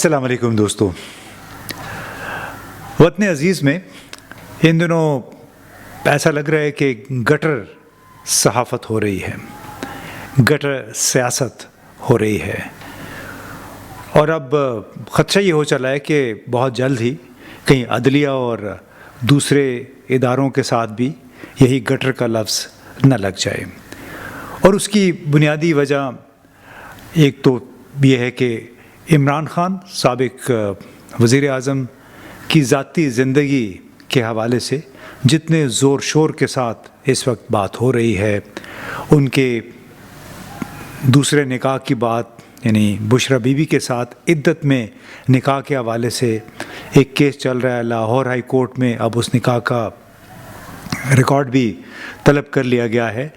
السلام علیکم دوستو، وطن عزیز میں ان دنوں ایسا لگ رہا ہے کہ گٹر صحافت ہو رہی ہے، گٹر سیاست ہو رہی ہے، اور اب خدشہ یہ ہو چلا ہے کہ بہت جلد ہی کہیں عدلیہ اور دوسرے اداروں کے ساتھ بھی یہی گٹر کا لفظ نہ لگ جائے۔ اور اس کی بنیادی وجہ ایک تو یہ ہے کہ عمران خان سابق وزیر اعظم کی ذاتی زندگی کے حوالے سے جتنے زور شور کے ساتھ اس وقت بات ہو رہی ہے، ان کے دوسرے نکاح کی بات، یعنی بشرا بی بی کے ساتھ عدت میں نکاح کے حوالے سے ایک کیس چل رہا ہے لاہور ہائی کورٹ میں، اب اس نکاح کا ریکارڈ بھی طلب کر لیا گیا ہے،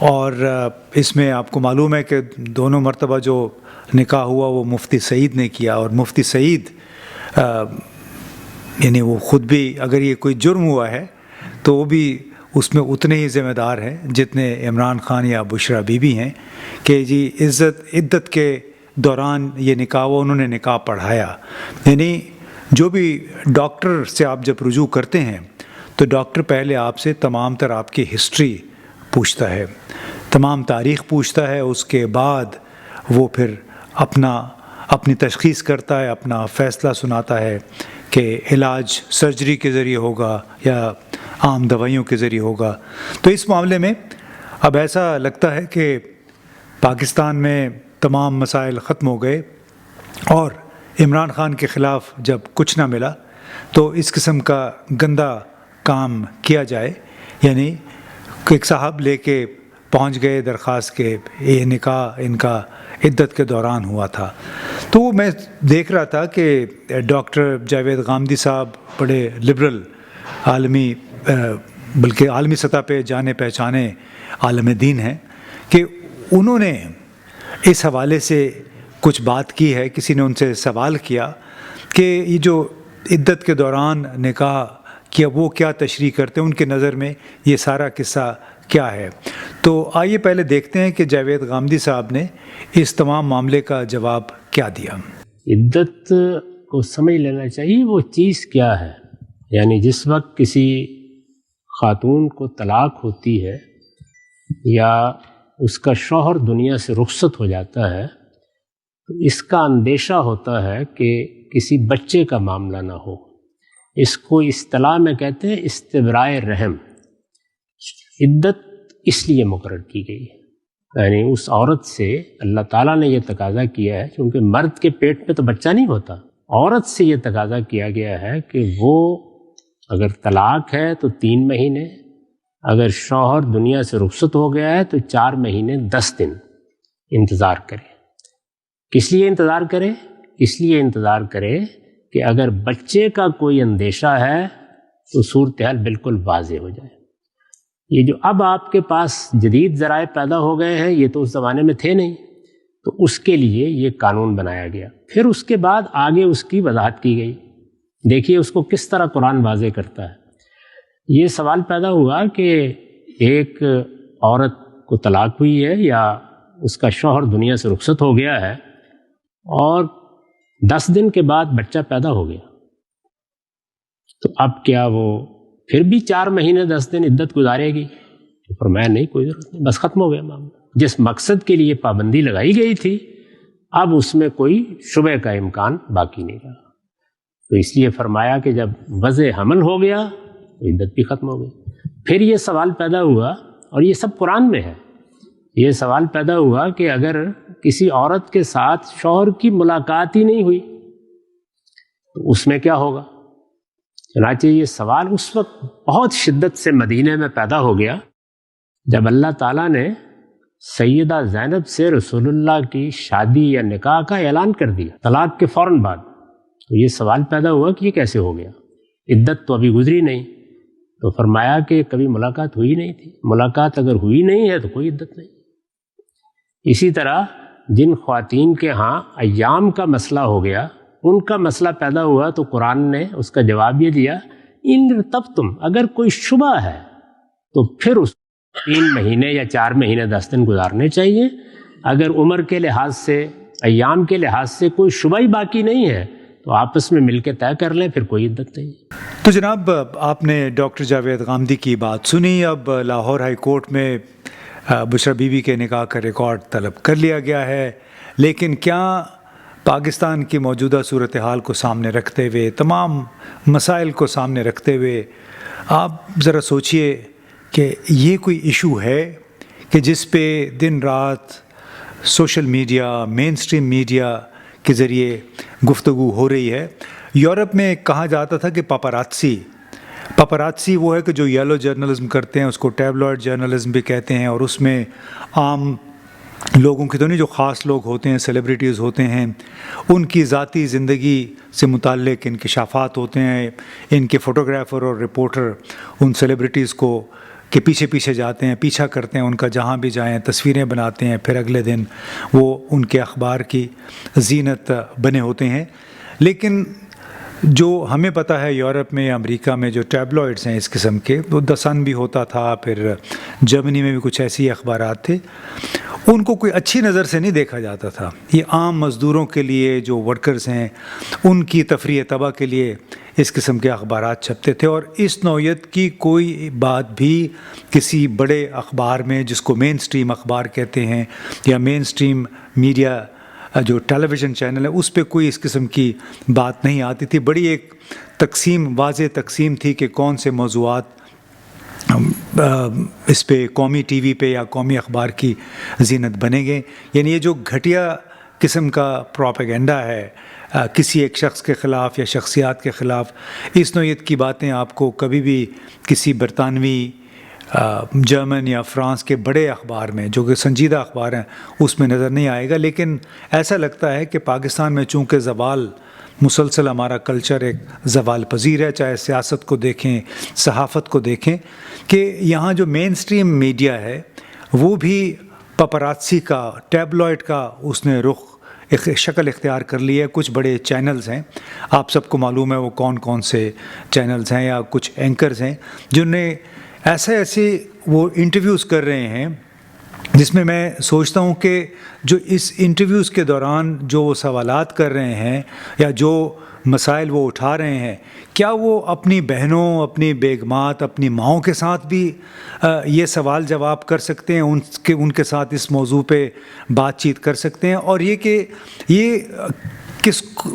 اور اس میں آپ کو معلوم ہے کہ دونوں مرتبہ جو نکاح ہوا وہ مفتی سعید نے کیا، اور مفتی سعید یعنی وہ خود بھی اگر یہ کوئی جرم ہوا ہے تو وہ بھی اس میں اتنے ہی ذمہ دار ہیں جتنے عمران خان یا بشرا بی بی ہیں، کہ جی عدت کے دوران یہ نکاح ہوا، انہوں نے نکاح پڑھایا۔ یعنی جو بھی ڈاکٹر سے آپ جب رجوع کرتے ہیں تو ڈاکٹر پہلے آپ سے تمام تر آپ کی ہسٹری پوچھتا ہے، تمام تاریخ پوچھتا ہے، اس کے بعد وہ پھر اپنی تشخیص کرتا ہے، اپنا فیصلہ سناتا ہے کہ علاج سرجری کے ذریعے ہوگا یا عام دوائیوں کے ذریعے ہوگا۔ تو اس معاملے میں اب ایسا لگتا ہے کہ پاکستان میں تمام مسائل ختم ہو گئے، اور عمران خان کے خلاف جب کچھ نہ ملا تو اس قسم کا گندا کام کیا جائے، یعنی ایک صاحب لے کے پہنچ گئے درخواست کے یہ نکاح ان کا عدت کے دوران ہوا تھا۔ تو میں دیکھ رہا تھا کہ ڈاکٹر جاوید غامدی صاحب بڑے لبرل عالمی بلکہ عالمی سطح پہ جانے پہچانے عالم دین ہیں، کہ انہوں نے اس حوالے سے کچھ بات کی ہے۔ کسی نے ان سے سوال کیا کہ یہ جو عدت کے دوران نکاح کیا وہ کیا تشریح کرتے ہیں، ان کے نظر میں یہ سارا قصہ کیا ہے۔ تو آئیے پہلے دیکھتے ہیں کہ جاوید غامدی صاحب نے اس تمام معاملے کا جواب کیا دیا۔ عدت کو سمجھ لینا چاہیے وہ چیز کیا ہے، یعنی جس وقت کسی خاتون کو طلاق ہوتی ہے یا اس کا شوہر دنیا سے رخصت ہو جاتا ہے تو اس کا اندیشہ ہوتا ہے کہ کسی بچے کا معاملہ نہ ہو۔ اس کو اصطلاح میں کہتے ہیں استبراء رحم۔ عدت اس لیے مقرر کی گئی ہے، یعنی اس عورت سے اللہ تعالیٰ نے یہ تقاضا کیا ہے، کیونکہ مرد کے پیٹ میں تو بچہ نہیں ہوتا، عورت سے یہ تقاضا کیا گیا ہے کہ وہ اگر طلاق ہے تو 3 مہینے، اگر شوہر دنیا سے رخصت ہو گیا ہے تو 4 مہینے 10 دن انتظار کرے۔ کس لیے انتظار کرے؟ اس لیے انتظار کرے کہ اگر بچے کا کوئی اندیشہ ہے تو صورتحال بالکل واضح ہو جائے۔ یہ جو اب آپ کے پاس جدید ذرائع پیدا ہو گئے ہیں یہ تو اس زمانے میں تھے نہیں، تو اس کے لیے یہ قانون بنایا گیا۔ پھر اس کے بعد آگے اس کی وضاحت کی گئی۔ دیکھیے اس کو کس طرح قرآن واضح کرتا ہے۔ یہ سوال پیدا ہوا کہ ایک عورت کو طلاق ہوئی ہے یا اس کا شوہر دنیا سے رخصت ہو گیا ہے اور 10 دن کے بعد بچہ پیدا ہو گیا، تو اب کیا وہ پھر بھی 4 مہینے 10 دن عدت گزارے گی؟ تو فرمایا نہیں، کوئی ضرورت نہیں، بس ختم ہو گیا معاملہ۔ جس مقصد کے لیے پابندی لگائی گئی تھی اب اس میں کوئی شبہ کا امکان باقی نہیں رہا، تو اس لیے فرمایا کہ جب وضع حمل ہو گیا تو عدت بھی ختم ہو گئی۔ پھر یہ سوال پیدا ہوا، اور یہ سب قرآن میں ہے، یہ سوال پیدا ہوا کہ اگر کسی عورت کے ساتھ شوہر کی ملاقات ہی نہیں ہوئی تو اس میں کیا ہوگا؟ چنانچہ یہ سوال اس وقت بہت شدت سے مدینے میں پیدا ہو گیا جب اللہ تعالیٰ نے سیدہ زینب سے رسول اللہ کی شادی یا نکاح کا اعلان کر دیا طلاق کے فوراً بعد۔ تو یہ سوال پیدا ہوا کہ یہ کیسے ہو گیا، عدت تو ابھی گزری نہیں۔ تو فرمایا کہ کبھی ملاقات ہوئی نہیں تھی، ملاقات اگر ہوئی نہیں ہے تو کوئی عدت نہیں۔ اسی طرح جن خواتین کے ہاں ایام کا مسئلہ ہو گیا، ان کا مسئلہ پیدا ہوا تو قرآن نے اس کا جواب یہ دیا، ان تب تم اگر کوئی شبہ ہے تو پھر اس 3 مہینے یا 4 مہینے 10 دن گزارنے چاہیے۔ اگر عمر کے لحاظ سے ایام کے لحاظ سے کوئی شبہ ہی باقی نہیں ہے تو آپس میں مل کے طے کر لیں، پھر کوئی عدت نہیں۔ تو جناب آپ نے ڈاکٹر جاوید غامدی کی بات سنی، اب لاہور ہائی کورٹ میں بشرا بی بی کے نکاح کا ریکارڈ طلب کر لیا گیا ہے، لیکن کیا پاکستان کی موجودہ صورتحال کو سامنے رکھتے ہوئے، تمام مسائل کو سامنے رکھتے ہوئے آپ ذرا سوچئے کہ یہ کوئی ایشو ہے کہ جس پہ دن رات سوشل میڈیا، مین اسٹریم میڈیا کے ذریعے گفتگو ہو رہی ہے؟ یورپ میں کہا جاتا تھا کہ پاپاراتسی وہ ہے کہ جو یلو جرنلزم کرتے ہیں، اس کو ٹیبلوئڈ جرنلزم بھی کہتے ہیں، اور اس میں عام لوگوں کی تو نہیں، جو خاص لوگ ہوتے ہیں، سیلیبریٹیز ہوتے ہیں، ان کی ذاتی زندگی سے متعلق انکشافات ہوتے ہیں، ان کے فوٹوگرافر اور رپورٹر ان سیلیبریٹیز کو کے پیچھے جاتے ہیں، پیچھا کرتے ہیں، ان کا جہاں بھی جائیں تصویریں بناتے ہیں، پھر اگلے دن وہ ان کے اخبار کی زینت بنے ہوتے ہیں۔ لیکن جو ہمیں پتہ ہے یورپ میں یا امریکہ میں جو ٹیبلوئڈز ہیں اس قسم کے، وہ دی سن بھی ہوتا تھا، پھر جرمنی میں بھی کچھ ایسی اخبارات تھے، ان کو کوئی اچھی نظر سے نہیں دیکھا جاتا تھا۔ یہ عام مزدوروں کے لیے، جو ورکرز ہیں، ان کی تفریح طبع کے لیے اس قسم کے اخبارات چھپتے تھے، اور اس نوعیت کی کوئی بات بھی کسی بڑے اخبار میں، جس کو مین سٹریم اخبار کہتے ہیں یا مین سٹریم میڈیا جو ٹیلی ویژن چینل ہے، اس پہ کوئی اس قسم کی بات نہیں آتی تھی۔ بڑی ایک واضح تقسیم تھی کہ کون سے موضوعات اس پہ قومی ٹی وی پہ یا قومی اخبار کی زینت بنے گے۔ یعنی یہ جو گھٹیا قسم کا پروپیگنڈا ہے کسی ایک شخص کے خلاف یا شخصیات کے خلاف، اس نوعیت کی باتیں آپ کو کبھی بھی کسی برطانوی، جرمن یا فرانس کے بڑے اخبار میں، جو کہ سنجیدہ اخبار ہیں، اس میں نظر نہیں آئے گا۔ لیکن ایسا لگتا ہے کہ پاکستان میں چونکہ زوال مسلسل، ہمارا کلچر ایک زوال پذیر ہے، چاہے سیاست کو دیکھیں، صحافت کو دیکھیں، کہ یہاں جو مین سٹریم میڈیا ہے وہ بھی پاپاراتسی کا، ٹیبلوئڈ کا اس نے ایک شکل اختیار کر لی ہے۔ کچھ بڑے چینلز ہیں، آپ سب کو معلوم ہے وہ کون سے چینلز ہیں، یا کچھ اینکرز ہیں جن نے ایسے وہ انٹرویوز کر رہے ہیں جس میں میں سوچتا ہوں کہ جو اس انٹرویوز کے دوران جو وہ سوالات کر رہے ہیں یا جو مسائل وہ اٹھا رہے ہیں، کیا وہ اپنی بہنوں، اپنی بیگمات، اپنی ماؤں کے ساتھ بھی یہ سوال جواب کر سکتے ہیں، ان کے ساتھ اس موضوع پہ بات چیت کر سکتے ہیں؟ اور یہ کہ یہ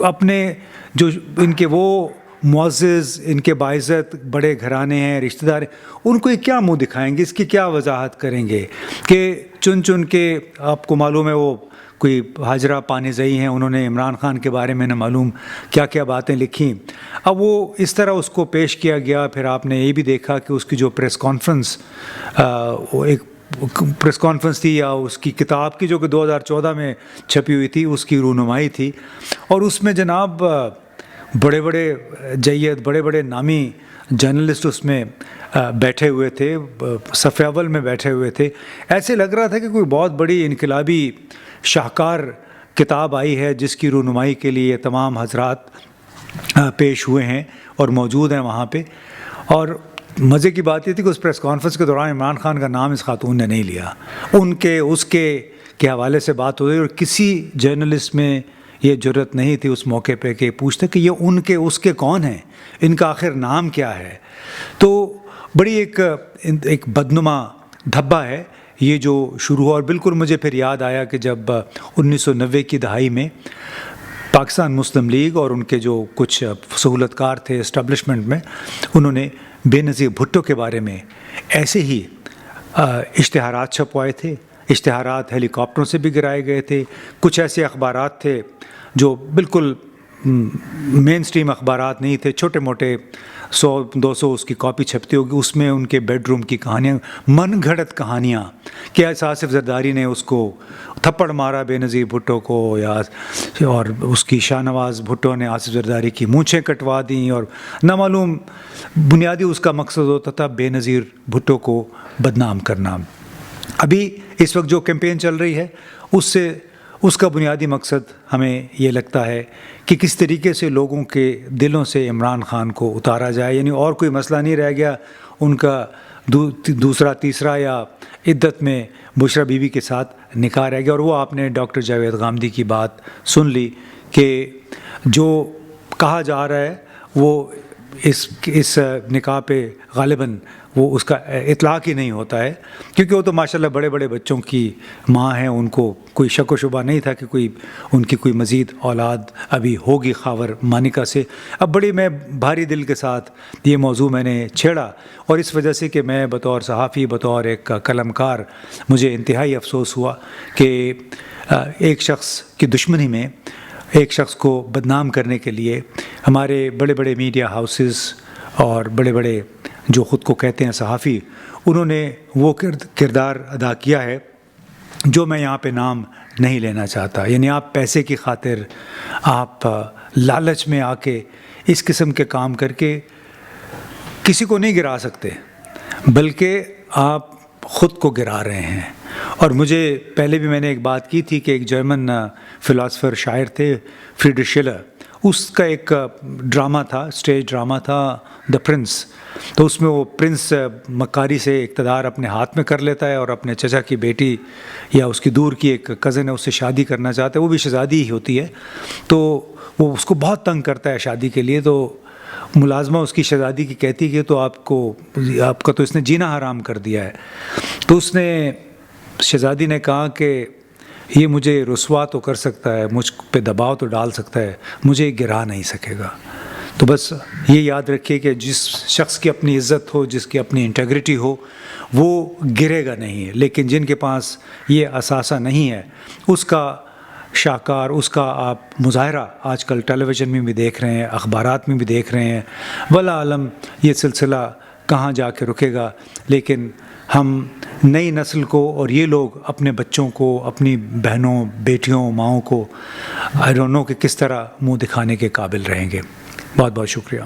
اپنے جو ان کے وہ معزز، ان کے باعزت بڑے گھرانے ہیں، رشتہ دار ہیں، ان کو یہ کیا منہ دکھائیں گے، اس کی کیا وضاحت کریں گے کہ چن کے آپ کو معلوم ہے وہ کوئی ہاجرہ پانیزئی ہیں، انہوں نے عمران خان کے بارے میں نہ معلوم کیا باتیں لکھیں۔ اب وہ اس طرح اس کو پیش کیا گیا۔ پھر آپ نے یہ بھی دیکھا کہ اس کی جو پریس کانفرنس تھی، یا اس کی کتاب کی جو کہ 2014 میں چھپی ہوئی تھی، اس کی رونمائی تھی، اور اس میں جناب بڑے بڑے نامی جرنلسٹ اس میں بیٹھے ہوئے تھے، صف اول میں بیٹھے ہوئے تھے۔ ایسے لگ رہا تھا کہ کوئی بہت بڑی انقلابی شاہکار کتاب آئی ہے، جس کی رونمائی کے لیے تمام حضرات پیش ہوئے ہیں اور موجود ہیں وہاں پہ۔ اور مزے کی بات یہ تھی کہ اس پریس کانفرنس کے دوران عمران خان کا نام اس خاتون نے نہیں لیا۔ اس کے حوالے سے بات ہو رہی، اور کسی جرنلسٹ میں یہ جرت نہیں تھی اس موقع پہ کہ پوچھتے کہ یہ اس کے کون ہیں، ان کا آخر نام کیا ہے۔ تو بڑی ایک بدنما دھبا ہے یہ جو شروع ہوا۔ اور بالکل مجھے پھر یاد آیا کہ جب 1990 کی دہائی میں پاکستان مسلم لیگ اور ان کے جو کچھ سہولت کار تھے اسٹیبلشمنٹ میں، انہوں نے بے نظیر بھٹو کے بارے میں ایسے ہی اشتہارات چھپوائے تھے۔ اشتہارات ہیلی کاپٹروں سے بھی گرائے گئے تھے۔ کچھ ایسے اخبارات تھے جو بالکل مین سٹریم اخبارات نہیں تھے، چھوٹے موٹے 100-200 اس کی کاپی چھپتی ہوگی، اس میں ان کے بیڈ روم کی کہانیاں، من گھڑت کہانیاں کہ آصف زرداری نے اس کو تھپڑ مارا بے نظیر بھٹو کو، اور اس کی شاہ نواز بھٹو نے آصف زرداری کی مونچھیں کٹوا دیں، اور نامعلوم بنیادی اس کا مقصد ہوتا تھا بے نظیر بھٹو کو بدنام کرنا۔ ابھی اس وقت جو کیمپین چل رہی ہے اس کا بنیادی مقصد ہمیں یہ لگتا ہے کہ کس طریقے سے لوگوں کے دلوں سے عمران خان کو اتارا جائے۔ یعنی اور کوئی مسئلہ نہیں رہ گیا، ان کا دوسرا تیسرا یا عدت میں بشرا بی بی کے ساتھ نکاح رہ گیا. اور وہ آپ نے ڈاکٹر جاوید غامدی کی بات سن لی کہ جو کہا جا رہا ہے وہ اس نکاح پہ غالباً وہ اس کا اطلاق ہی نہیں ہوتا ہے، کیونکہ وہ تو ماشاءاللہ بڑے بڑے بچوں کی ماں ہیں، ان کو کوئی شک و شبہ نہیں تھا کہ ان کی کوئی مزید اولاد ابھی ہوگی خاور مانکا سے. اب بڑی میں بھاری دل کے ساتھ یہ موضوع میں نے چھیڑا، اور اس وجہ سے کہ میں بطور صحافی، بطور ایک قلم کار، مجھے انتہائی افسوس ہوا کہ ایک شخص کی دشمنی میں ایک شخص کو بدنام کرنے کے لیے ہمارے بڑے بڑے میڈیا ہاؤسز اور بڑے بڑے جو خود کو کہتے ہیں صحافی، انہوں نے وہ کردار ادا کیا ہے جو میں یہاں پہ نام نہیں لینا چاہتا. یعنی آپ پیسے کی خاطر، آپ لالچ میں آ کے اس قسم کے کام کر کے کسی کو نہیں گرا سکتے، بلکہ آپ خود کو گرا رہے ہیں. اور مجھے پہلے بھی میں نے ایک بات کی تھی کہ ایک جرمن فلاسفر شاعر تھے فریڈرک شیلر، اس کا ایک ڈرامہ تھا، اسٹیج ڈرامہ تھا دا پرنس. تو اس میں وہ پرنس مکاری سے اقتدار اپنے ہاتھ میں کر لیتا ہے اور اپنے چچا کی بیٹی یا اس کی دور کی ایک کزن ہے اس سے شادی کرنا چاہتا ہے، وہ بھی شہزادی ہی ہوتی ہے. تو وہ اس کو بہت تنگ کرتا ہے شادی کے لیے. تو ملازمہ اس کی شہزادی کی کہتی ہے کہ تو آپ کا تو اس نے جینا حرام کر دیا ہے. تو اس نے شہزادی نے کہا کہ یہ مجھے رسوا تو کر سکتا ہے، مجھ پہ دباؤ تو ڈال سکتا ہے، مجھے گرا نہیں سکے گا. تو بس یہ یاد رکھیے کہ جس شخص کی اپنی عزت ہو، جس کی اپنی انٹیگریٹی ہو، وہ گرے گا نہیں. لیکن جن کے پاس یہ اثاثہ نہیں ہے، اس کا شاہکار، اس کا آپ مظاہرہ آج کل ٹیلی ویژن میں بھی دیکھ رہے ہیں، اخبارات میں بھی دیکھ رہے ہیں. واللہ عالم یہ سلسلہ کہاں جا کے رکے گا. لیکن ہم نئی نسل کو اور یہ لوگ اپنے بچوں کو، اپنی بہنوں، بیٹیوں، ماؤں کو آئی ڈونٹ نو کہ کس طرح منہ دکھانے کے قابل رہیں گے. بہت بہت شکریہ.